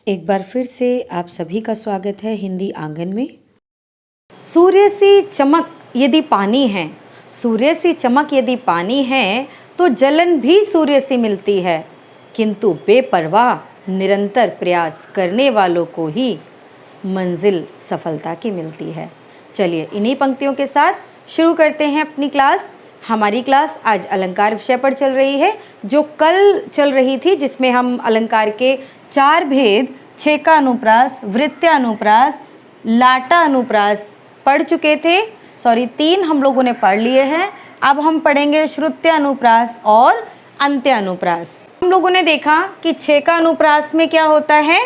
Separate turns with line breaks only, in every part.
एक बार फिर से आप सभी का स्वागत है हिंदी आंगन में।
सूर्य सी चमक यदि पानी है, सूर्य सी चमक यदि पानी है तो जलन भी सूर्य से मिलती है, किंतु बेपरवाह निरंतर प्रयास करने वालों को ही मंजिल सफलता की मिलती है। चलिए इन्हीं पंक्तियों के साथ शुरू करते हैं अपनी क्लास। हमारी क्लास आज अलंकार विषय पर चल रही है, जो कल चल रही थी, जिसमें हम अलंकार के 4 भेद छेका अनुप्रास, वृत्त्या अनुप्रास, लाटा अनुप्रास पढ़ चुके थे। 3 हम लोगों ने पढ़ लिए हैं। अब हम पढ़ेंगे श्रुत्या अनुप्रास और अंत्य अनुप्रास। हम लोगों ने देखा कि छेका अनुप्रास में क्या होता है,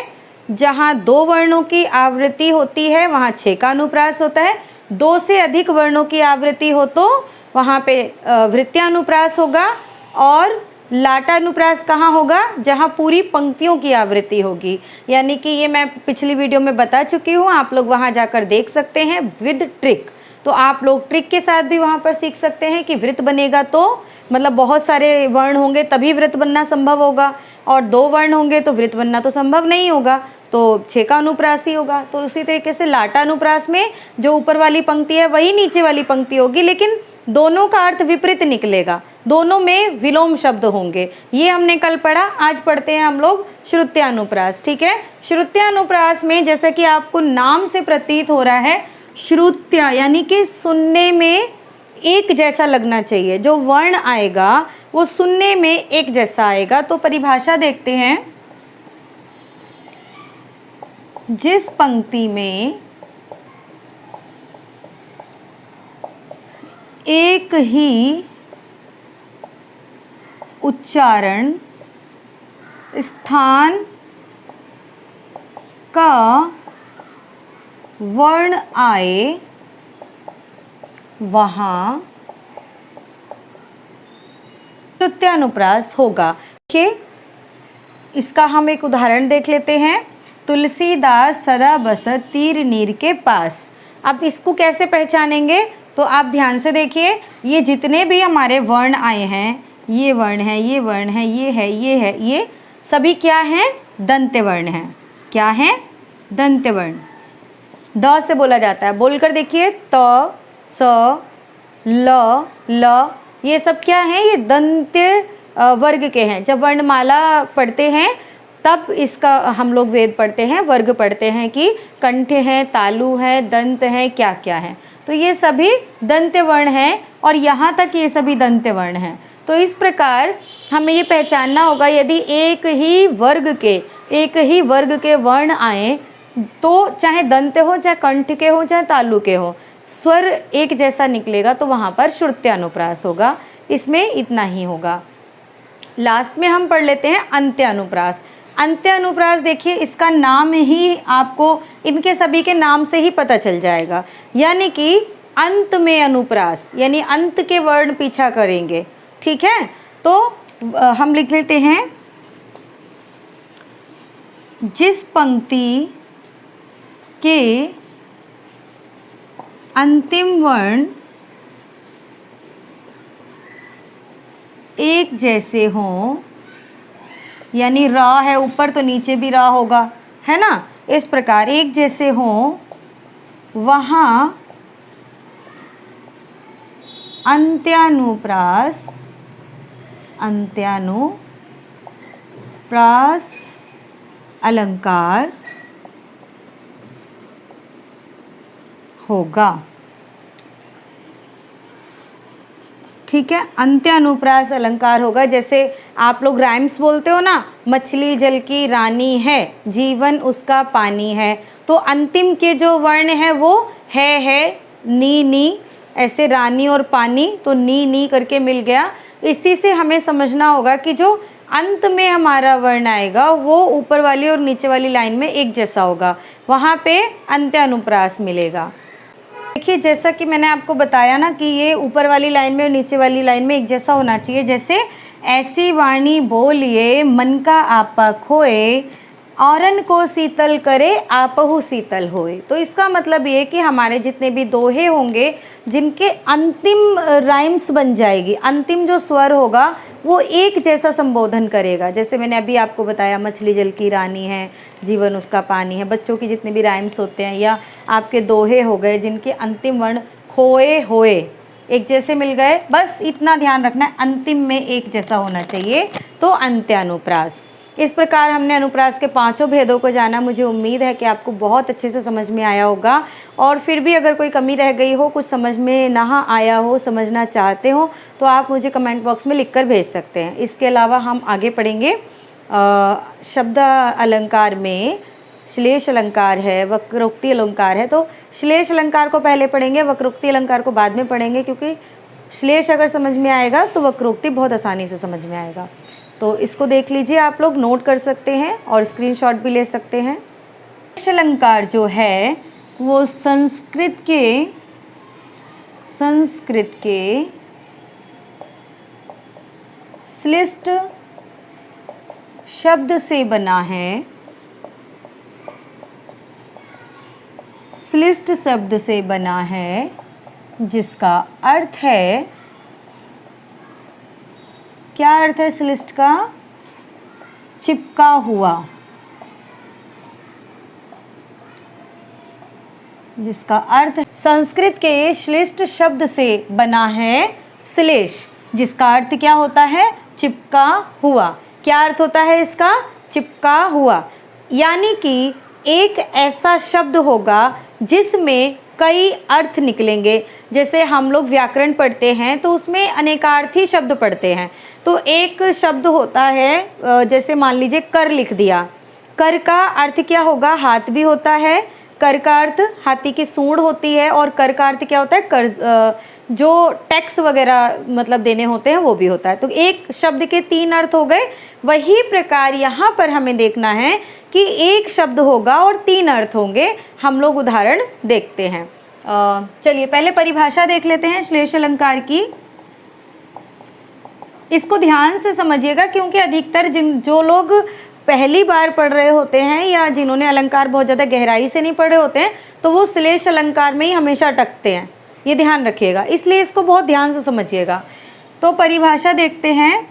जहाँ 2 वर्णों की आवृत्ति होती है वहाँ छेका अनुप्रास होता है। 2 से अधिक वर्णों की आवृत्ति हो तो वहाँ पे वृत्त्या अनुप्रास होगा। और लाटा अनुप्रास कहाँ होगा, जहाँ पूरी पंक्तियों की आवृत्ति होगी। यानी कि ये मैं पिछली वीडियो में बता चुकी हूँ, आप लोग वहाँ जाकर देख सकते हैं विद ट्रिक। तो आप लोग ट्रिक के साथ भी वहाँ पर सीख सकते हैं कि वृत्त बनेगा तो मतलब बहुत सारे वर्ण होंगे तभी वृत्त बनना संभव होगा, और 2 वर्ण होंगे तो वृत्त बनना तो संभव नहीं होगा, तो छेका अनुप्रास ही होगा। तो उसी तरीके से लाटा अनुप्रास में जो ऊपर वाली पंक्ति है वही नीचे वाली पंक्ति होगी, लेकिन दोनों का अर्थ विपरीत निकलेगा, दोनों में विलोम शब्द होंगे। ये हमने कल पढ़ा। आज पढ़ते हैं हम लोग श्रुत्या अनुप्रास। ठीक है, श्रुत्या अनुप्रास में जैसा कि आपको नाम से प्रतीत हो रहा है, श्रुत्या यानी कि सुनने में एक जैसा लगना चाहिए। जो वर्ण आएगा वो सुनने में एक जैसा आएगा। तो परिभाषा देखते हैं, जिस पंक्ति में एक ही उच्चारण स्थान का वर्ण आए वहाँ श्रुत्यानुप्रास होगा। देखिए इसका हम एक उदाहरण देख लेते हैं। तुलसीदास सदा बसत तीर नीर के पास। अब इसको कैसे पहचानेंगे, तो आप ध्यान से देखिए, ये जितने भी हमारे वर्ण आए हैं, ये वर्ण है, ये वर्ण है, ये है, ये है, ये सभी क्या हैं, दंत्य वर्ण हैं। क्या हैं, दंत्य वर्ण। द से बोला जाता है, बोलकर देखिए, त स ल ये सब क्या हैं, ये दंत्य वर्ग के हैं। जब वर्णमाला पढ़ते हैं तब इसका हम लोग वेद पढ़ते हैं, वर्ग पढ़ते हैं कि कंठ है, तालु है, दंत है, क्या क्या है। तो ये सभी दंत्य वर्ण हैं और यहाँ तक ये सभी दंत्य वर्ण हैं। तो इस प्रकार हमें ये पहचानना होगा, यदि एक ही वर्ग के वर्ण आए तो चाहे दंत्य हो, चाहे कंठ के हो, चाहे तालु के हो, स्वर एक जैसा निकलेगा तो वहाँ पर श्रुत्यानुप्रास होगा। इसमें इतना ही होगा। लास्ट में हम पढ़ लेते हैं अंत्य अनुप्रास। अंत्य अनुप्रास देखिए, इसका नाम ही आपको इनके सभी के नाम से ही पता चल जाएगा। यानी कि अंत में अनुप्रास, यानी अंत के वर्ण पीछा करेंगे। ठीक है, तो हम लिख लेते हैं, जिस पंक्ति के अंतिम वर्ण एक जैसे हों, यानी र है ऊपर तो नीचे भी र होगा, है ना, इस प्रकार एक जैसे हों, वहाँ अंत्यानुप्रास अलंकार होगा। ठीक है, अंत्यानुप्रास अलंकार होगा। जैसे आप लोग राइम्स बोलते हो ना, मछली जल की रानी है, जीवन उसका पानी है, तो अंतिम के जो वर्ण है वो है, नी, ऐसे रानी और पानी, तो नी करके मिल गया। इसी से हमें समझना होगा कि जो अंत में हमारा वर्ण आएगा वो ऊपर वाली और नीचे वाली लाइन में एक जैसा होगा, वहाँ पे अंत्यानुप्रास मिलेगा। देखिए जैसा कि मैंने आपको बताया ना कि ये ऊपर वाली लाइन में और नीचे वाली लाइन में एक जैसा होना चाहिए। जैसे ऐसी वाणी बोलिए मन का आपा खोए, औरन को शीतल करे आपहु शीतल होए। तो इसका मतलब ये कि हमारे जितने भी दोहे होंगे जिनके अंतिम राइम्स बन जाएगी, अंतिम जो स्वर होगा वो एक जैसा संबोधन करेगा। जैसे मैंने अभी आपको बताया मछली जल की रानी है, जीवन उसका पानी है, बच्चों की जितने भी राइम्स होते हैं, या आपके दोहे हो गए जिनके अंतिम वर्ण खोए होए एक जैसे मिल गए, बस इतना ध्यान रखना है अंतिम में एक जैसा होना चाहिए, तो अंत्यानुप्रास। इस प्रकार हमने अनुप्रास के पांचों भेदों को जाना। मुझे उम्मीद है कि आपको बहुत अच्छे से समझ में आया होगा, और फिर भी अगर कोई कमी रह गई हो, कुछ समझ में ना आया हो, समझना चाहते हो, तो आप मुझे कमेंट बॉक्स में लिखकर भेज सकते हैं। इसके अलावा हम आगे पढ़ेंगे शब्द अलंकार में श्लेष अलंकार है, वक्रोक्ति अलंकार है। तो श्लेष अलंकार को पहले पढ़ेंगे, वक्रोक्ति अलंकार को बाद में पढ़ेंगे, क्योंकि श्लेष अगर समझ में आएगा तो वक्रोक्ति बहुत आसानी से समझ में आएगा। तो इसको देख लीजिए, आप लोग नोट कर सकते हैं और स्क्रीनशॉट भी ले सकते हैं। श्लेष अलंकार जो है वो संस्कृत के श्लिष्ट शब्द से बना है, श्लिष्ट शब्द से बना है, जिसका अर्थ है, क्या अर्थ है श्लिष्ट का? चिपका हुआ, जिसका अर्थ संस्कृत के श्लिष्ट शब्द से बना है श्लेष, जिसका अर्थ क्या होता है? चिपका हुआ। क्या अर्थ होता है इसका? चिपका हुआ। यानी कि एक ऐसा शब्द होगा जिसमें कई अर्थ निकलेंगे। जैसे हम लोग व्याकरण पढ़ते हैं तो उसमें अनेकार्थी शब्द पढ़ते हैं। तो एक शब्द होता है, जैसे मान लीजिए कर लिख दिया, कर का अर्थ क्या होगा? हाथ भी होता है। कर का अर्थ हाथी की सूंड होती है, और कर का अर्थ क्या होता है? कर्ज, जो टैक्स वगैरह मतलब देने होते हैं वो भी होता है। तो एक शब्द के तीन अर्थ हो गए। वही प्रकार यहाँ पर हमें देखना है कि एक शब्द होगा और तीन अर्थ होंगे। हम लोग उदाहरण देखते हैं। चलिए पहले परिभाषा देख लेते हैं श्लेष अलंकार की। इसको ध्यान से समझिएगा, क्योंकि अधिकतर जो लोग पहली बार पढ़ रहे होते हैं या जिन्होंने अलंकार बहुत ज़्यादा गहराई से नहीं पढ़े होते हैं, तो वो श्लेष अलंकार में ही हमेशा अटकते हैं। ये ध्यान रखिएगा, इसलिए इसको बहुत ध्यान से समझिएगा। तो परिभाषा देखते हैं।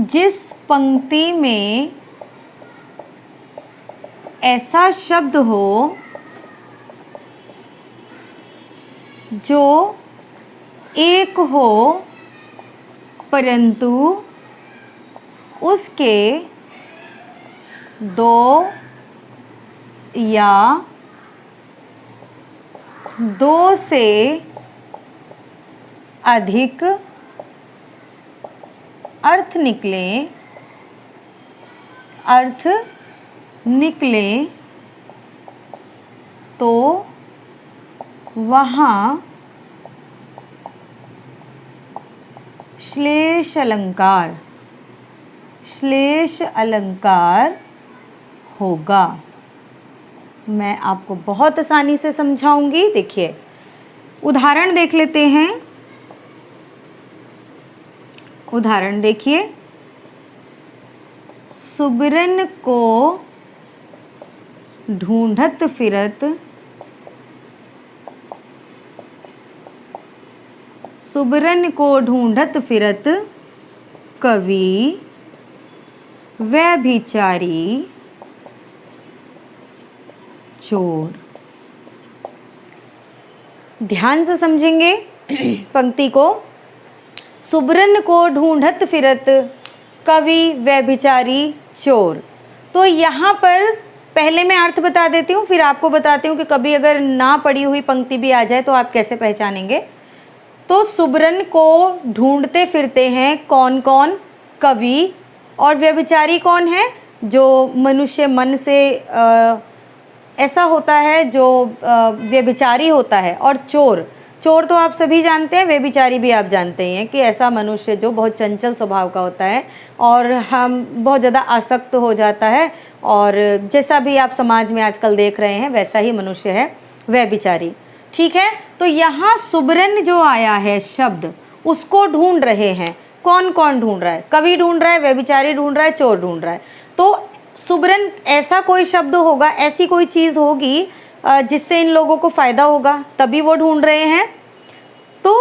जिस पंक्ति में ऐसा शब्द हो जो एक हो परंतु उसके दो या दो से अधिक अर्थ निकले तो वहाँ श्लेष अलंकार होगा। मैं आपको बहुत आसानी से समझाऊंगी। देखिए उदाहरण देख लेते हैं। उदाहरण देखिए, सुबरन को ढूंढत फिरत कवि व्यभिचारी चोर। ध्यान से समझेंगे पंक्ति को। सुबरन को ढूंढत फिरत कवि व्यभिचारी चोर। तो यहाँ पर पहले मैं अर्थ बता देती हूँ, फिर आपको बताती हूँ कि कभी अगर ना पढ़ी हुई पंक्ति भी आ जाए तो आप कैसे पहचानेंगे। तो सुबरन को ढूंढते फिरते हैं कौन कौन? कवि। और व्यभिचारी कौन है? जो मनुष्य मन से ऐसा होता है जो व्यभिचारी होता है। और चोर तो आप सभी जानते हैं, व्यभिचारी भी आप जानते हैं कि ऐसा मनुष्य जो बहुत चंचल स्वभाव का होता है और हम बहुत ज़्यादा आसक्त हो जाता है, और जैसा भी आप समाज में आजकल देख रहे हैं वैसा ही मनुष्य है व्यभिचारी। ठीक है, तो यहाँ सुबरन जो आया है शब्द, उसको ढूंढ रहे हैं। कौन कौन ढूंढ रहा है? कवि ढूंढ रहा है, व्यभिचारी ढूंढ रहा है, चोर ढूंढ रहा है। तो सुबरन ऐसा कोई शब्द होगा, ऐसी कोई चीज़ होगी जिससे इन लोगों को फ़ायदा होगा, तभी वो ढूंढ रहे हैं। तो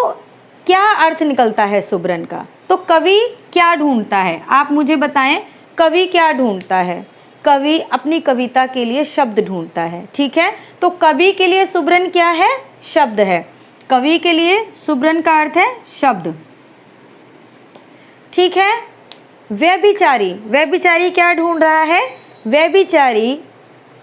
क्या अर्थ निकलता है सुबरन का? तो कवि क्या ढूंढता है, आप मुझे बताएं, कवि क्या ढूंढता है? कवि अपनी कविता के लिए शब्द ढूंढता है, ठीक है। तो कवि के लिए सुबरन क्या है? शब्द है। कवि के लिए सुबरन का अर्थ है शब्द, ठीक है। व्यभिचारी, व्यभिचारी क्या ढूंढ रहा है? व्यभिचारी,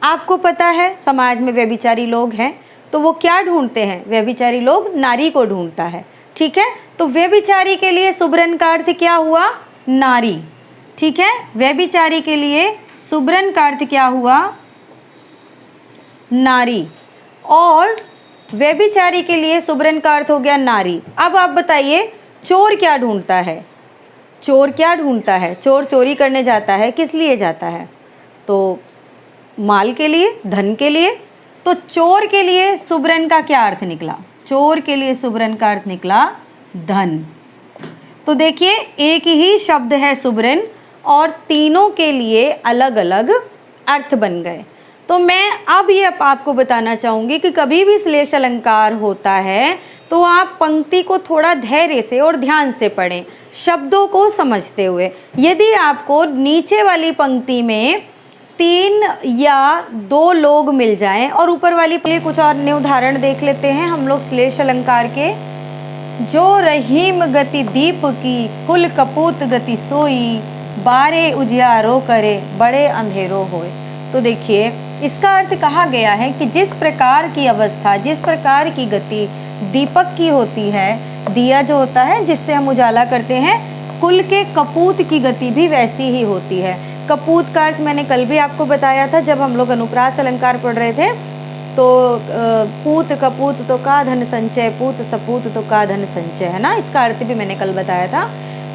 आपको पता है समाज में व्यभिचारी लोग हैं, तो वो क्या ढूंढते हैं? व्यभिचारी लोग नारी को ढूंढता है, ठीक है। तो व्यभिचारी के लिए सुबरन का अर्थ क्या हुआ? नारी, ठीक है। व्यभिचारी के लिए सुबरन का अर्थ क्या हुआ? नारी। और व्यभिचारी के लिए सुबरन का अर्थ हो गया नारी। अब आप बताइए चोर क्या ढूंढता है? चोर क्या ढूंढता है? चोर चोरी करने जाता है, किस लिए जाता है? तो माल के लिए, धन के लिए। तो चोर के लिए सुबरन का क्या अर्थ निकला? चोर के लिए सुबरन का अर्थ निकला धन। तो देखिए एक ही शब्द है सुबरन और तीनों के लिए अलग अलग अर्थ बन गए। तो मैं अब ये आपको बताना चाहूँगी कि कभी भी श्लेष अलंकार होता है तो आप पंक्ति को थोड़ा धैर्य से और ध्यान से पढ़ें, शब्दों को समझते हुए। यदि आपको नीचे वाली पंक्ति में 3 या 2 लोग मिल जाएं और ऊपर वाली के लिए कुछ और अन्य उदाहरण देख लेते हैं हम लोग श्लेष अलंकार के। जो रहीम गति दीप की, कुल कपूत गति सोई, बारे उजियारो करे, बड़े अंधेरो होए। तो देखिए इसका अर्थ कहा गया है कि जिस प्रकार की अवस्था, जिस प्रकार की गति दीपक की होती है, दिया जो होता है जिससे हम उजाला करते हैं, कुल के कपूत की गति भी वैसी ही होती है। कपूत का अर्थ मैंने कल भी आपको बताया था जब हम लोग अनुप्रास अलंकार पढ़ रहे थे। तो पूत कपूत तो का धन संचय, पूत सपूत तो का धन संचय, है ना, इसका अर्थ भी मैंने कल बताया था।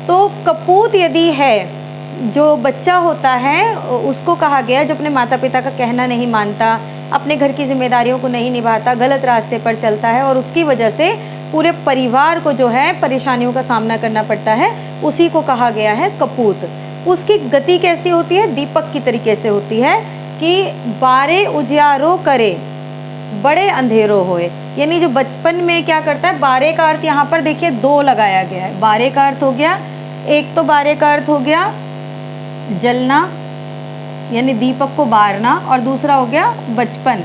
तो कपूत यदि है, जो बच्चा होता है उसको कहा गया जो अपने माता पिता का कहना नहीं मानता, अपने घर की जिम्मेदारियों को नहीं निभाता, गलत रास्ते पर चलता है और उसकी वजह से पूरे परिवार को जो है परेशानियों का सामना करना पड़ता है, उसी को कहा गया है कपूत। उसकी गति कैसी होती है? दीपक की तरीके से होती है कि बारे उजियारो करे, बड़े अंधेरों होए। यानी जो बचपन में क्या करता है, बारे का अर्थ यहाँ पर देखिए 2 लगाया गया है। बारे का अर्थ हो गया, एक तो बारे का अर्थ हो गया जलना यानी दीपक को बारना, और दूसरा हो गया बचपन,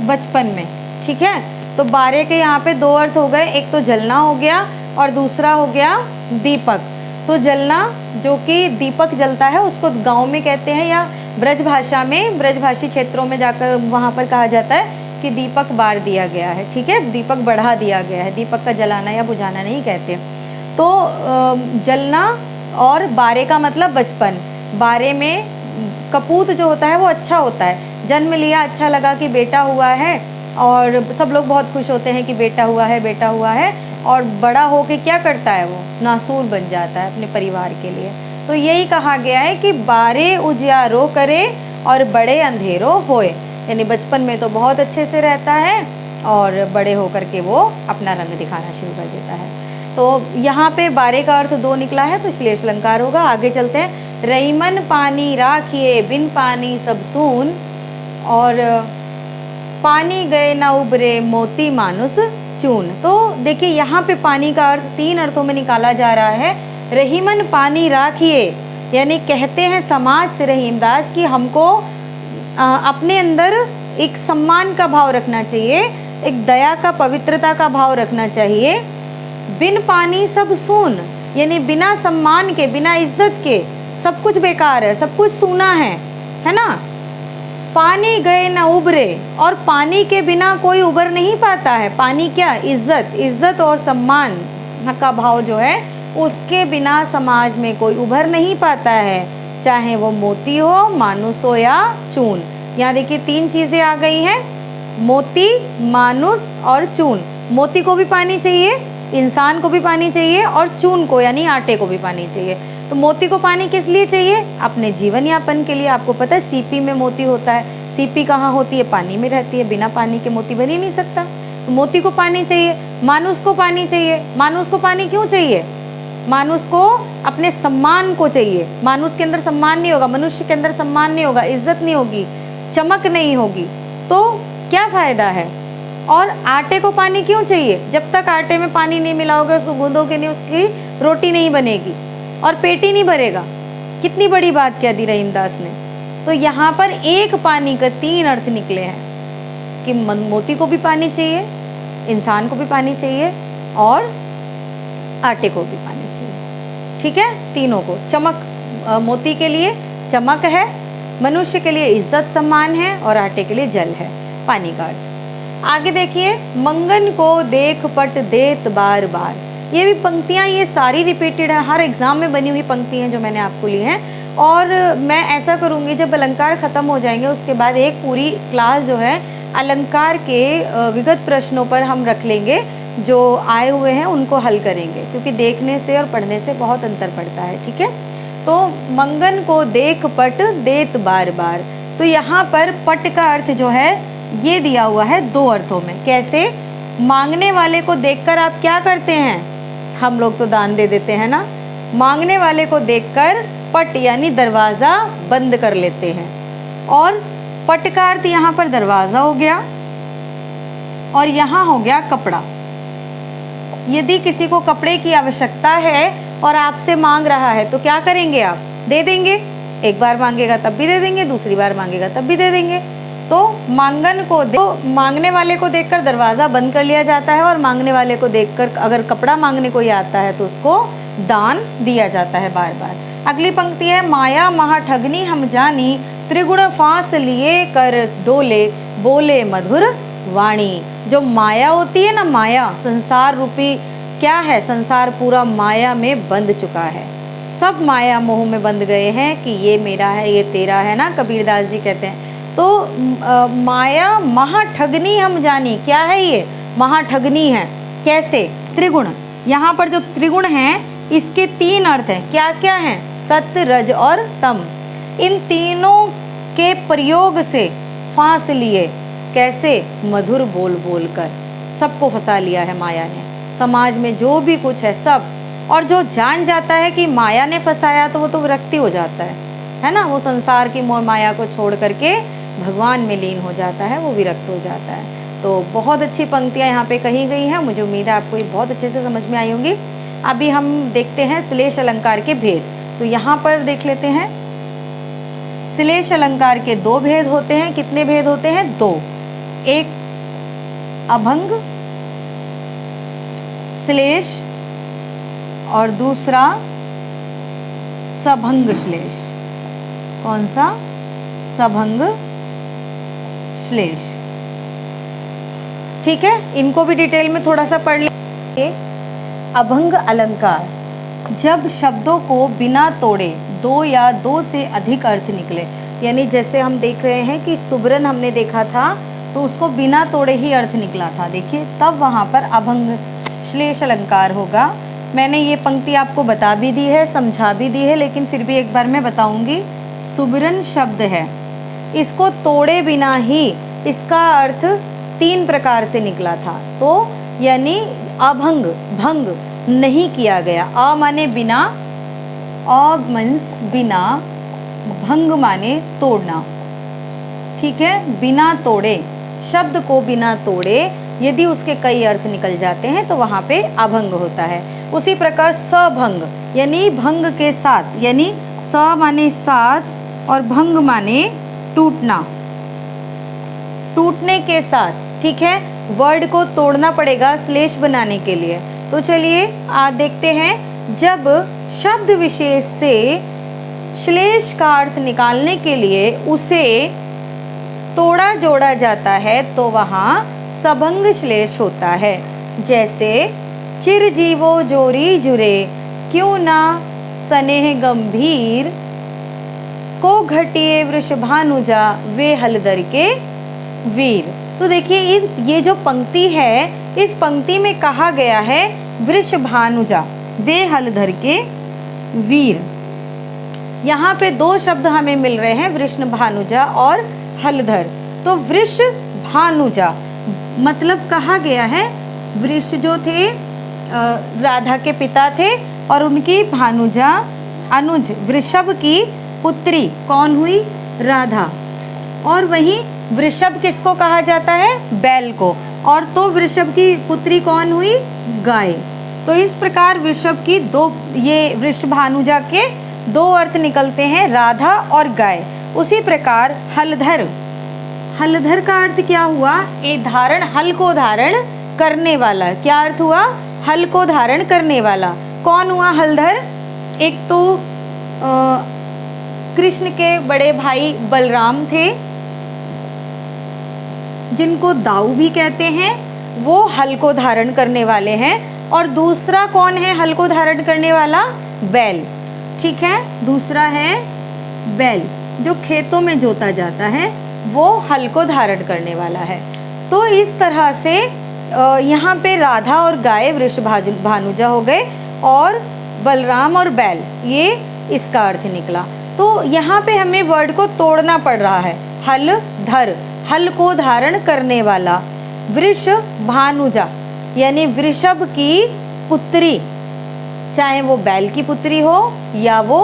बचपन में, ठीक है। तो बारे के यहाँ पे 2 अर्थ हो गए, एक तो जलना हो गया और दूसरा हो गया दीपक। तो जलना, जो कि दीपक जलता है उसको गांव में कहते हैं, या ब्रज भाषा में, ब्रजभाषी क्षेत्रों में जाकर वहाँ पर कहा जाता है कि दीपक बार दिया गया है, ठीक है, दीपक बढ़ा दिया गया है। दीपक का जलाना या बुझाना नहीं कहते। तो जलना और बारे का मतलब बचपन। बारे में कपूत जो होता है वो अच्छा होता है, जन्म लिया, अच्छा लगा कि बेटा हुआ है और सब लोग बहुत खुश होते हैं कि बेटा हुआ है, बेटा हुआ है। और बड़ा हो के क्या करता है, वो नासूर बन जाता है अपने परिवार के लिए। तो यही कहा गया है कि बारे उजियारो करे और बड़े अंधेरों होए, यानी बचपन में तो बहुत अच्छे से रहता है और बड़े होकर के वो अपना रंग दिखाना शुरू कर देता है। तो यहाँ पे बारे का अर्थ 2 निकला है, तो श्लेष अलंकार होगा। आगे चलते हैं। रईमन पानी राखिए, बिन पानी सब सून, और पानी गए ना उबरे, मोती मानुस चून। तो देखिए यहाँ पे पानी का अर्थ 3 अर्थों में निकाला जा रहा है। रहीमन पानी राखिए, यानी कहते हैं समाज से रहीमदास कि हमको अपने अंदर एक सम्मान का भाव रखना चाहिए, एक दया का, पवित्रता का भाव रखना चाहिए। बिन पानी सब सून, यानी बिना सम्मान के, बिना इज्जत के सब कुछ बेकार है, सब कुछ सूना है ना। पानी गए ना उभरे, और पानी के बिना कोई उभर नहीं पाता है। पानी क्या? इज्जत, इज्जत और सम्मान का भाव जो है उसके बिना समाज में कोई उभर नहीं पाता है, चाहे वो मोती हो, मानुस हो या चून। यहाँ देखिए 3 चीज़ें आ गई हैं, मोती, मानुस और चून। मोती को भी पानी चाहिए, इंसान को भी पानी चाहिए, और चून को यानी आटे को भी पानी चाहिए। तो मोती को पानी किस लिए चाहिए? अपने जीवन यापन के लिए। आपको पता है सीपी में मोती होता है, सीपी कहाँ होती है? पानी में रहती है, बिना पानी के मोती बन ही नहीं सकता। तो मोती को पानी चाहिए, मानुस को पानी चाहिए। मानुस को पानी क्यों चाहिए? मानुष को अपने सम्मान को चाहिए। मानुष के अंदर सम्मान नहीं होगा, मनुष्य के अंदर सम्मान नहीं होगा, इज्जत नहीं होगी, चमक नहीं होगी, तो क्या फ़ायदा है। और आटे को पानी क्यों चाहिए? जब तक आटे में पानी नहीं मिलाओगे, उसको गूंदोगे नहीं, उसकी रोटी नहीं बनेगी और पेट ही नहीं भरेगा। कितनी बड़ी बात कह दी रहीमदास ने। तो यहाँ पर एक पानी का 3 अर्थ निकले हैं कि मोती को भी पानी चाहिए, इंसान को भी पानी चाहिए और आटे को भी पानी चाहिए। ठीक है, तीनों को। चमक, मोती के लिए चमक है, मनुष्य के लिए इज्जत सम्मान है और आटे के लिए जल है, पानी का अर्थ। आगे देखिए, मंगन को देख पट देत बार बार। ये भी पंक्तियाँ, ये सारी रिपीटेड है, हर एग्जाम में बनी हुई पंक्ति हैं जो मैंने आपको ली हैं। और मैं ऐसा करूँगी, जब अलंकार ख़त्म हो जाएंगे उसके बाद एक पूरी क्लास जो है अलंकार के विगत प्रश्नों पर हम रख लेंगे, जो आए हुए हैं उनको हल करेंगे, क्योंकि देखने से और पढ़ने से बहुत अंतर पड़ता है। ठीक है, तो मंगन को देख पट देत बार बार। तो यहाँ पर पट का अर्थ जो है ये दिया हुआ है 2 अर्थों में। कैसे? मांगने वाले को देखकर आप क्या करते हैं? हम लोग तो दान दे देते हैं ना। मांगने वाले को देखकर पट यानी दरवाज़ा बंद कर लेते हैं। और पट का अर्थ यहाँ पर दरवाज़ा हो गया और यहाँ हो गया कपड़ा। यदि किसी को कपड़े की आवश्यकता है और आपसे मांग रहा है तो क्या करेंगे आप? दे देंगे। एक बार मांगेगा तब भी दे देंगे, दूसरी बार मांगेगा तब भी दे देंगे। तो मांगने वाले को देखकर दरवाज़ा बंद कर लिया जाता है और मांगने वाले को देखकर अगर कपड़ा मांगने कोई आता है तो उसको दान दिया जाता है बार बार। अगली पंक्ति है, माया महा ठगनी हम जानी, त्रिगुण फांस लिए कर डोले, बोले मधुर वाणी। जो माया होती है ना, माया संसार रूपी क्या है? संसार पूरा माया में बंध चुका है। सब माया मोह में बंध गए हैं कि ये मेरा है, ये तेरा है ना, कबीरदास जी कहते हैं। तो माया महाठगनी हम जानी। क्या है ये? महाठगनी है। कैसे? त्रिगुण। यहाँ पर जो त्रिगुण हैं इसके 3 अर्थ हैं। क्या क्या हैं? सत्य, रज और तम। इन तीनों के प्रयोग से फांस लिए। कैसे? मधुर बोल बोल कर सबको फंसा लिया है माया ने। समाज में जो भी कुछ है सब। और जो जान जाता है कि माया ने फंसाया तो वो तो विरक्ति हो जाता है ना। वो संसार की मोह माया को छोड़ करके भगवान में लीन हो जाता है, वो विरक्त हो जाता है। तो बहुत अच्छी पंक्तियाँ यहाँ पे कही गई हैं। मुझे उम्मीद है आपको ये बहुत अच्छे से समझ में आई होंगी। अभी हम देखते हैं श्लेष अलंकार के भेद। तो यहाँ पर देख लेते हैं, श्लेष अलंकार के 2 भेद होते हैं। कितने भेद होते हैं? 2। एक अभंग श्लेष और दूसरा सभंग श्लेष। कौन सा? सभंग श्लेष। ठीक है, इनको भी डिटेल में थोड़ा सा पढ़ लेंगे। अभंग अलंकार, जब शब्दों को बिना तोड़े 2 या 2 से अधिक अर्थ निकले। यानी जैसे हम देख रहे हैं कि सुबरन हमने देखा था तो उसको बिना तोड़े ही अर्थ निकला था, देखिए, तब वहाँ पर अभंग श्लेष अलंकार होगा। मैंने ये पंक्ति आपको बता भी दी है, समझा भी दी है, लेकिन फिर भी एक बार मैं बताऊंगी। सुबरन शब्द है, इसको तोड़े बिना ही इसका अर्थ 3 प्रकार से निकला था। तो यानी अभंग, भंग नहीं किया गया। अ माने बिना, अ मीन्स बिना, भंग माने तोड़ना। ठीक है, बिना तोड़े, शब्द को बिना तोड़े यदि उसके कई अर्थ निकल जाते हैं तो वहाँ पे अभंग होता है। उसी प्रकार सभंग यानी भंग के साथ, यानी स माने साथ और भंग माने टूटना, टूटने के साथ। ठीक है, वर्ड को तोड़ना पड़ेगा श्लेष बनाने के लिए। तो चलिए देखते हैं, जब शब्द विशेष से श्लेष का अर्थ निकालने के लिए उसे तोड़ा जोड़ा जाता है तो वहाँ सभंग श्लेष होता है। जैसे चिरजीवो जोरी जुरे, क्यों ना स्नेह गंभीर, को घटिए वृषभानुजा वे हलदर के वीर। तो देखिए ये जो पंक्ति है, इस पंक्ति में कहा गया है वृषभानुजा वे हलधर के वीर। यहाँ पे 2 शब्द हमें मिल रहे हैं, वृषभानुजा और हलधर। तो वृषभानुजा मतलब कहा गया है, वृष जो थे राधा के पिता थे, और उनकी भानुजा अनुज वृषभ की पुत्री कौन हुई? राधा। और वहीं वृषभ किसको कहा जाता है? बैल को। और तो वृषभ की पुत्री कौन हुई? गाय। तो इस प्रकार वृषभ की ये वृषभानुजा के दो अर्थ निकलते हैं, राधा और गाय। उसी प्रकार हलधर, हलधर का अर्थ क्या हुआ? धारण, हल को धारण करने वाला। क्या अर्थ हुआ? हल को धारण करने वाला। कौन हुआ हलधर? एक तो कृष्ण के बड़े भाई बलराम थे, जिनको दाऊ भी कहते हैं, वो हल को धारण करने वाले हैं। और दूसरा कौन है हल को धारण करने वाला? बैल। ठीक है, दूसरा है बैल, जो खेतों में जोता जाता है, वो हल को धारण करने वाला है। तो इस तरह से यहाँ पे राधा और गाय वृषभानुजा हो गए, और बलराम और बैल, ये इसका अर्थ निकला। तो यहाँ पे हमें वर्ड को तोड़ना पड़ रहा है। हल धर, हल को धारण करने वाला, वृषभानुजा यानी वृषभ की पुत्री, चाहे वो बैल की पुत्री हो या वो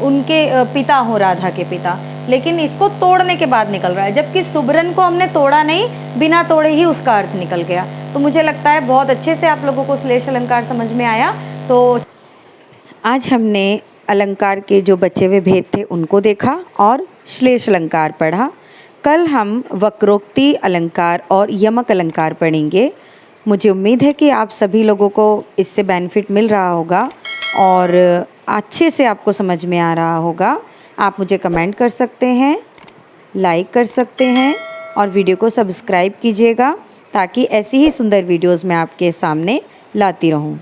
उनके पिता हो, राधा के पिता, लेकिन इसको तोड़ने के बाद निकल रहा है। जबकि सुबरन को हमने तोड़ा नहीं, बिना तोड़े ही उसका अर्थ निकल गया। तो मुझे लगता है बहुत अच्छे से आप लोगों को श्लेष अलंकार समझ में आया। तो
आज हमने अलंकार के जो बचे हुए भेद थे उनको देखा और श्लेष अलंकार पढ़ा। कल हम वक्रोक्ति अलंकार और यमक अलंकार पढ़ेंगे। मुझे उम्मीद है कि आप सभी लोगों को इससे बेनिफिट मिल रहा होगा और अच्छे से आपको समझ में आ रहा होगा। आप मुझे कमेंट कर सकते हैं, लाइक कर सकते हैं और वीडियो को सब्सक्राइब कीजिएगा, ताकि ऐसी ही सुंदर वीडियोस मैं आपके सामने लाती रहूं।